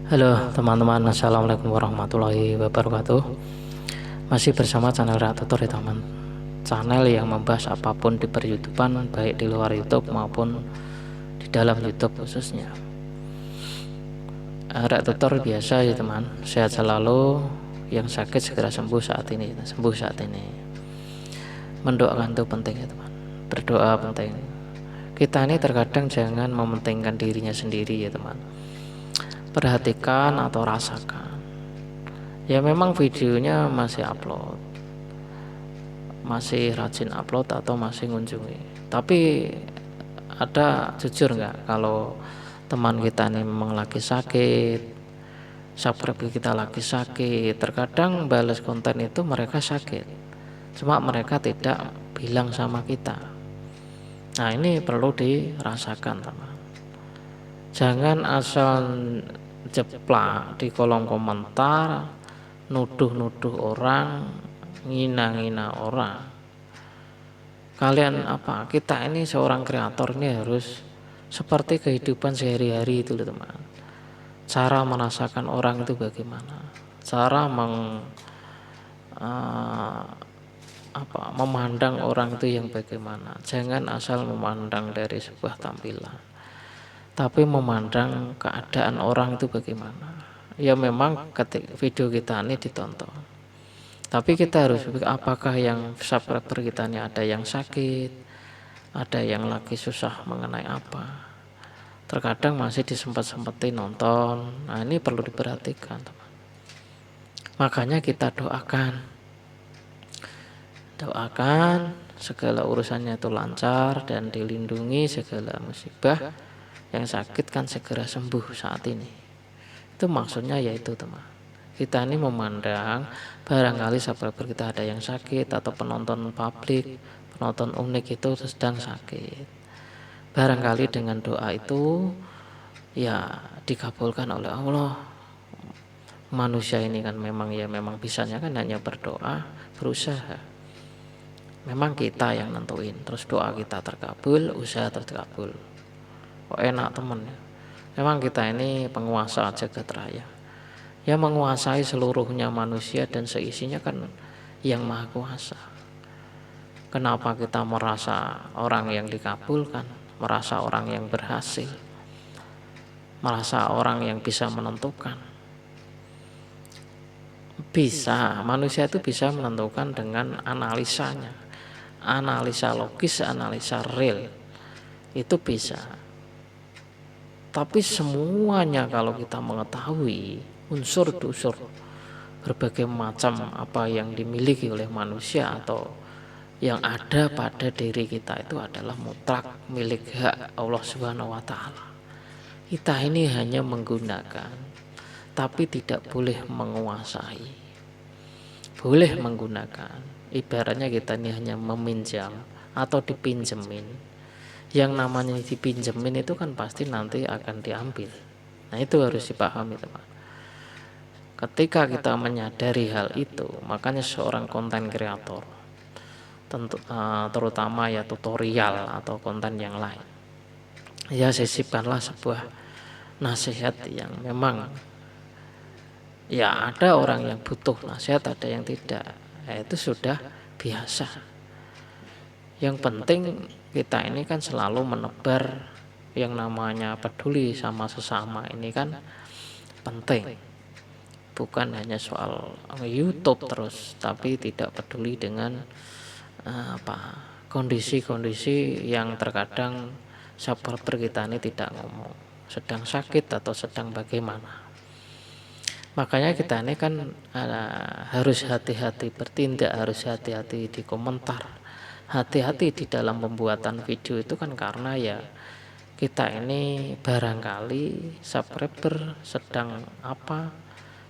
Halo teman-teman, assalamualaikum warahmatullahi wabarakatuh. Masih bersama channel Rak Tutor ya teman. Channel yang membahas apapun di per-YouTubean, baik di luar YouTube maupun di dalam YouTube khususnya. Rak Tutor biasa ya teman, sehat selalu, yang sakit segera sembuh saat ini. Mendoakan itu penting ya teman, berdoa penting. Kita ini terkadang jangan mementingkan dirinya sendiri ya teman. Perhatikan atau rasakan. Ya memang videonya masih upload, masih rajin upload atau masih ngunjungi. Tapi ada jujur nggak kalau teman kita ini memang lagi sakit, subscriber kita lagi sakit, terkadang balas konten itu mereka sakit, cuma mereka tidak bilang sama kita. Nah ini perlu dirasakan teman. Jangan asal jeplak di kolom komentar, nuduh-nuduh orang, ngina-ngina orang. Kalian apa? Kita ini seorang kreator ini harus seperti kehidupan sehari-hari itu loh teman. Cara merasakan orang itu bagaimana? Cara memandang orang itu yang bagaimana? Jangan asal memandang dari sebuah tampilan, tapi memandang keadaan orang itu bagaimana. Ya memang ketika video kita ini ditonton, tapi kita harus pikir apakah yang subscriber kita ini ada yang sakit, ada yang lagi susah mengenai apa. Terkadang masih disempat-sempetin nonton. Nah ini perlu diperhatikan teman. Makanya kita doakan segala urusannya itu lancar dan dilindungi segala musibah. Yang sakit kan segera sembuh saat ini. Itu maksudnya yaitu teman, kita ini memandang barangkali subscriber kita ada yang sakit atau penonton publik, penonton unik itu sedang sakit. Barangkali dengan doa itu ya dikabulkan oleh Allah. Manusia ini kan memang bisanya kan hanya berdoa, berusaha. Memang kita yang nentuin, terus doa kita terkabul, usaha terkabul. Kok enak temen ya. Memang kita ini penguasa jagat raya, yang menguasai seluruhnya manusia dan seisinya kan yang maha kuasa. Kenapa kita merasa orang yang dikabulkan, merasa orang yang berhasil, merasa orang yang bisa menentukan? Bisa, manusia itu bisa menentukan dengan analisanya, analisa logis, analisa real, itu bisa. Tapi semuanya kalau kita mengetahui unsur-unsur berbagai macam apa yang dimiliki oleh manusia atau yang ada pada diri kita itu adalah mutlak milik hak Allah Subhanahu wa taala. Kita ini hanya menggunakan, tapi tidak boleh menguasai. Boleh menggunakan, ibaratnya kita ini hanya meminjam atau dipinjemin. Yang namanya dipinjemin itu kan pasti nanti akan diambil. Nah itu harus dipahami teman. Ketika kita menyadari hal itu, makanya seorang konten kreator, terutama ya tutorial atau konten yang lain, ya sisipkanlah sebuah nasihat yang memang ya ada orang yang butuh nasihat, ada yang tidak. Ya, itu sudah biasa. Yang penting kita ini kan selalu menebar yang namanya peduli sama sesama, ini kan penting. Bukan hanya soal YouTube terus, tapi tidak peduli dengan kondisi-kondisi yang terkadang subscriber kita ini tidak ngomong, sedang sakit atau sedang bagaimana. Makanya kita ini kan harus hati-hati bertindak, harus hati-hati di komentar, hati-hati di dalam pembuatan video itu kan karena ya kita ini barangkali subscriber sedang apa,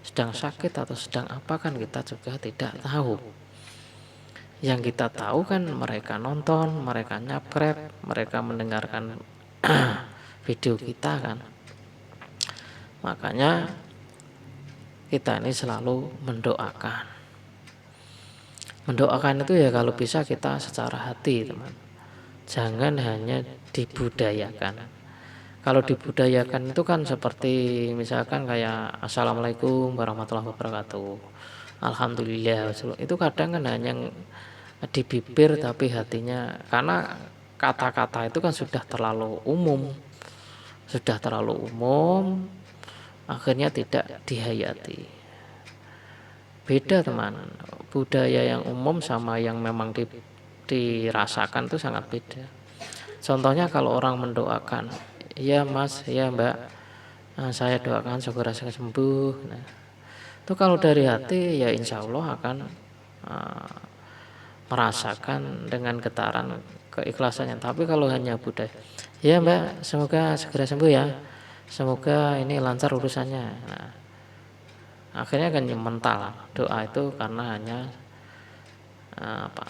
sedang sakit atau sedang apa kan kita juga tidak tahu. Yang kita tahu kan mereka nonton, mereka subscribe, mereka mendengarkan video kita kan. Makanya kita ini selalu mendoakan. Mendoakan itu ya kalau bisa kita secara hati teman. Jangan hanya dibudayakan. Kalau dibudayakan itu kan seperti misalkan kayak Assalamualaikum warahmatullahi wabarakatuh, Alhamdulillah, itu kadang kan hanya di bibir tapi hatinya, karena kata-kata itu kan sudah terlalu umum, akhirnya tidak dihayati. Beda teman, budaya yang umum sama yang memang dirasakan itu sangat beda. Contohnya kalau orang mendoakan, ya mas, ya mbak, saya doakan segera sembuh. Nah, itu kalau dari hati ya insya Allah akan merasakan dengan getaran keikhlasannya. Tapi kalau hanya budaya, ya mbak, semoga segera sembuh ya, semoga ini lancar urusannya. Nah, akhirnya kan mental doa itu karena hanya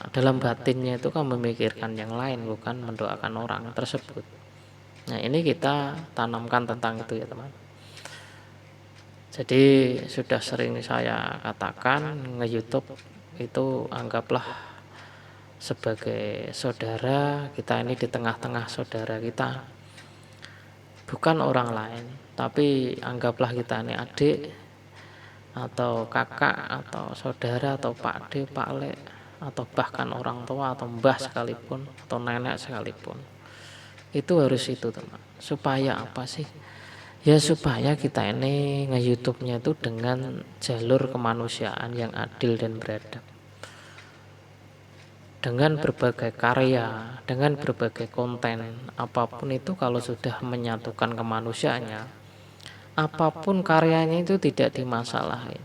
dalam batinnya itu kan memikirkan yang lain, bukan mendoakan orang tersebut. Nah, ini kita tanamkan tentang itu ya teman. Jadi sudah sering saya katakan, nge-YouTube itu anggaplah sebagai saudara kita, ini di tengah-tengah saudara kita, bukan orang lain, tapi anggaplah kita ini adik atau kakak atau saudara atau pak de, pak le, atau bahkan orang tua atau mbah sekalipun atau nenek sekalipun. Itu harus itu teman. Supaya apa sih? Ya supaya kita ini nge-YouTube-nya itu dengan jalur kemanusiaan yang adil dan beradab, dengan berbagai karya, dengan berbagai konten. Apapun itu kalau sudah menyatukan kemanusiaannya, apapun karyanya itu tidak dimasalahin,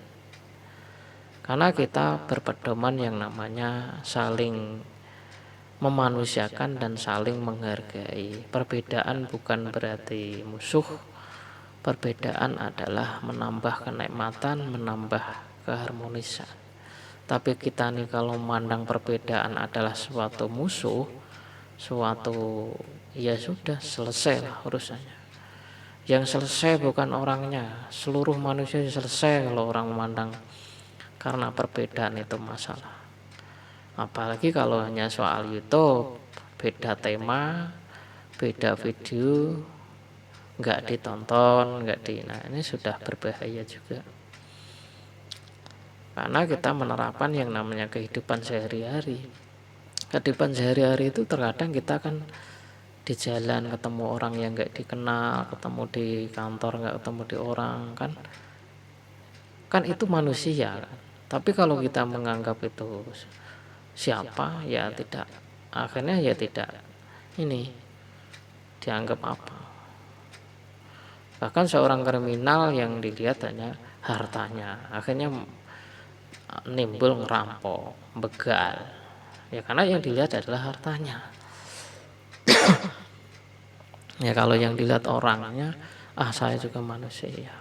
karena kita berpedoman yang namanya saling memanusiakan dan saling menghargai. Perbedaan bukan berarti musuh. Perbedaan adalah menambah kenikmatan, menambah keharmonisan. Tapi kita nih kalau memandang perbedaan adalah suatu musuh, suatu, ya sudah selesai lah urusannya. Yang selesai bukan orangnya, seluruh manusia selesai kalau orang memandang karena perbedaan itu masalah. Apalagi kalau hanya soal YouTube, beda tema, beda video, nggak ditonton, nah ini sudah berbahaya juga, karena kita menerapkan yang namanya kehidupan sehari-hari. Kehidupan sehari-hari itu terkadang kita kan di jalan ketemu orang yang nggak dikenal, ketemu di kantor nggak ketemu di orang, kan itu manusia kan. Tapi kalau kita menganggap itu siapa, ya tidak, akhirnya ya tidak ini dianggap apa. Bahkan seorang kriminal yang dilihat hanya hartanya, akhirnya nimbul ngerampok, begal. Ya karena yang dilihat adalah hartanya. Ya kalau yang dilihat orangnya, saya juga manusia.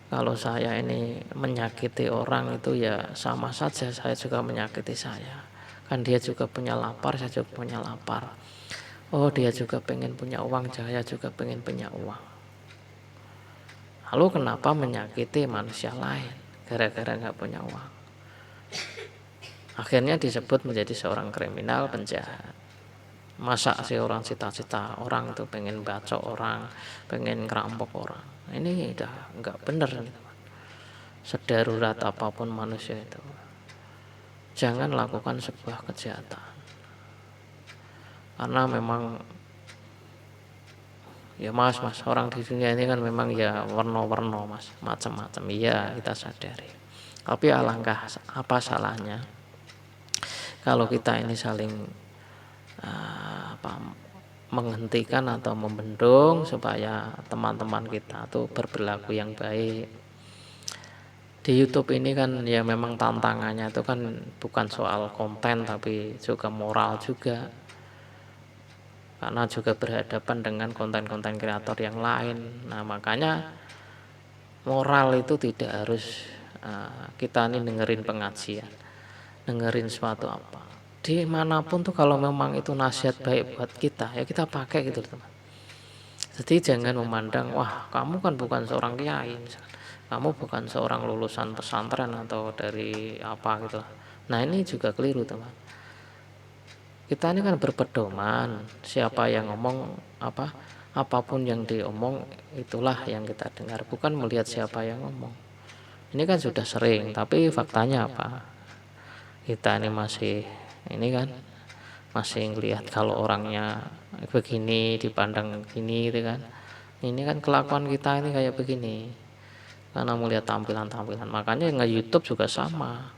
Kalau saya ini menyakiti orang itu ya sama saja, saya juga menyakiti saya. Kan dia juga punya lapar, saya juga punya lapar. Oh dia juga pengen punya uang, saya juga pengen punya uang. Lalu kenapa menyakiti manusia lain gara-gara nggak punya uang? Akhirnya disebut menjadi seorang kriminal, penjahat. Masa sih orang cita-cita orang itu pengen bacok orang, pengen ngerampok orang? Ini udah nggak bener nih. Sedarurat apapun manusia itu, jangan lakukan sebuah kejahatan, karena memang ya mas orang di dunia ini kan memang ya warna-warna mas, macam-macam, iya kita sadari. Tapi alangkah apa salahnya kalau kita ini saling menghentikan atau membendung supaya teman-teman kita tuh berperilaku yang baik. Di YouTube ini kan ya memang tantangannya itu kan bukan soal konten tapi juga moral juga, karena juga berhadapan dengan konten-konten kreator yang lain. Nah makanya moral itu tidak harus kita ini dengerin pengajian, dengerin suatu apa, dimanapun tuh kalau memang itu nasihat baik buat kita ya kita pakai gitu teman. Jadi jangan memandang wah kamu kan bukan seorang kiai, kamu bukan seorang lulusan pesantren atau dari apa gitu. Nah ini juga keliru teman. Kita ini kan berpedoman, siapa yang ngomong apa apapun yang diomong itulah yang kita dengar, bukan melihat siapa yang ngomong. Ini kan sudah sering, tapi faktanya apa? Kita ini masih ini kan masih ngelihat kalau orangnya begini dipandang gini gitu kan. Ini kan kelakuan kita ini kayak begini karena melihat tampilan-tampilan. Makanya nge-YouTube juga sama.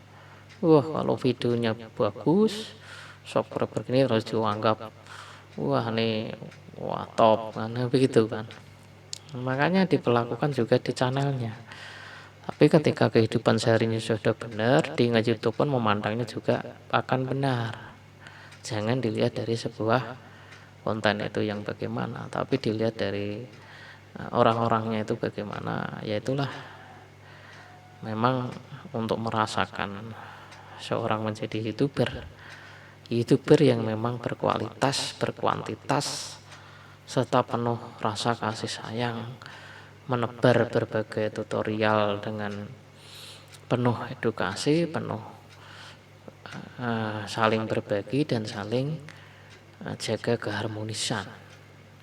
Wah, kalau videonya bagus, subscriber begini harus dianggap wah nih wah top kan begitu kan. Makanya diperlakukan juga di channelnya. Tapi ketika kehidupan seharinya sudah benar, di nge-YouTube pun memandangnya juga akan benar. Jangan dilihat dari sebuah konten itu yang bagaimana, tapi dilihat dari orang-orangnya itu bagaimana. Ya itulah memang untuk merasakan seorang menjadi YouTuber yang memang berkualitas, berkuantitas, serta penuh rasa kasih sayang, menebar berbagai tutorial dengan penuh edukasi, penuh saling berbagi dan saling jaga keharmonisan.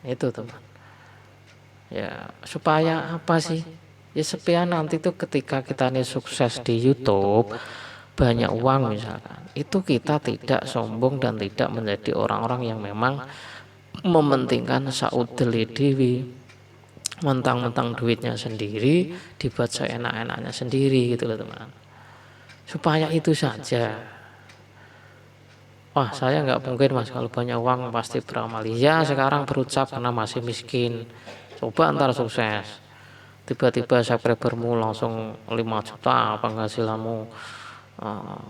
Itu teman. Ya supaya apa sih? Ya supaya nanti tuh ketika kita nih sukses di YouTube, banyak uang misalkan, itu kita tidak sombong dan tidak menjadi orang-orang yang memang mementingkan saudeli dewi, mentang-mentang duitnya sendiri dibuat seenak-enaknya sendiri gitu loh teman. Supaya itu saja. Wah saya nggak mungkin mas kalau banyak uang pasti beramal. Ya sekarang berucap karena masih miskin. Coba ntar sukses. Tiba-tiba subscribermu langsung 5 juta penghasilanmu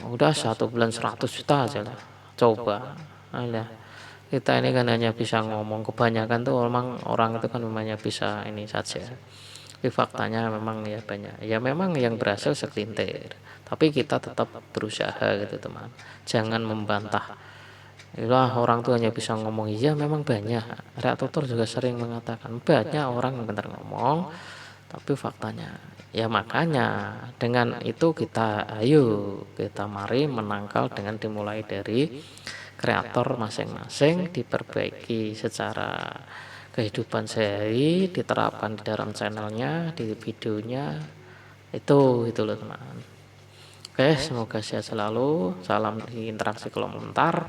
udah 1 bulan 100 juta aja lah. Coba. Nah, kita ini kan hanya bisa ngomong, kebanyakan tuh memang orang itu kan hanya bisa ini saja. Tapi faktanya memang ya banyak. Ya memang yang berhasil segelintir. Tapi kita tetap berusaha gitu teman. Jangan membantah. Itulah orang tuh hanya bisa ngomong, iya memang banyak. Tutor juga sering mengatakan banyak orang yang benar ngomong, tapi faktanya ya makanya dengan itu kita mari menangkal dengan dimulai dari kreator masing-masing, diperbaiki secara kehidupan sehari, diterapkan di dalam channelnya, di videonya, itu loh teman. Oke, semoga sehat selalu, salam di interaksi komentar,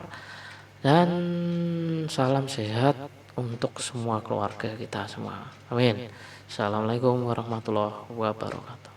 dan salam sehat untuk semua keluarga kita semua. Amin. Assalamualaikum warahmatullahi wabarakatuh.